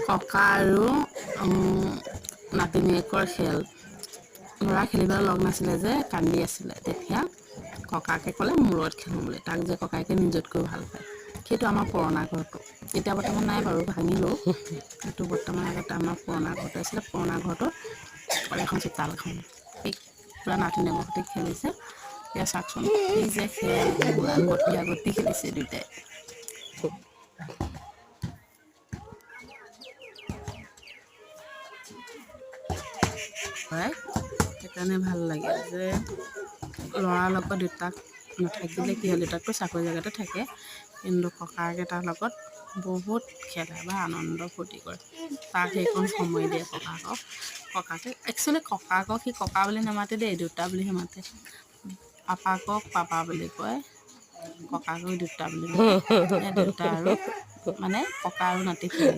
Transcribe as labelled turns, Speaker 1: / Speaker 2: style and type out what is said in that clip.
Speaker 1: ককা আৰু নাতিনীয়েকৰ খেল ল'ৰা খেলিবলৈ লগ নাছিলে যে কান্দি আছিলে তেতিয়া ককাকে ক'লে মোৰ লগত খেলোঁ বুলি তাক যে ককায়েকে নিজতকৈ ভাল পায় সেইটো আমাৰ পুৰণা ঘৰটো এতিয়া বৰ্তমান নাই বাৰু ভাঙিলেও সেইটো বৰ্তমান আগতে আমাৰ পুৰণা ঘৰটো আছিলে পুৰণা ঘৰটোত এখন চোতালখন এই পুৰা নাতিনীয়েকৰ সৈতে খেলিছে এতিয়া চাওকচোন এই যে খেল পুৰা গতি খেলিছে দুয়োটাই হয় সেইকাৰণে ভাল লাগে যে ল'ৰাৰ লগত দেউতাক নাথাকিলে কি হ'ল দেউতাকটো চাকৰি জেগাতে থাকে কিন্তু ককাকেইটাৰ লগত বহুত খেলে বা আনন্দ ফূৰ্তি কৰে তাক সেইকণ সময় দিয়ে ককাকে একচুৱেলি ককাকক সি ককা বুলি নামাতে দেই দেউতা বুলিহে মাতে পাপাকক পাপা বুলি কয় ককাকক দেউতা বুলি কয় দেউতা আৰু মানে ককা আৰু নাতি খেলি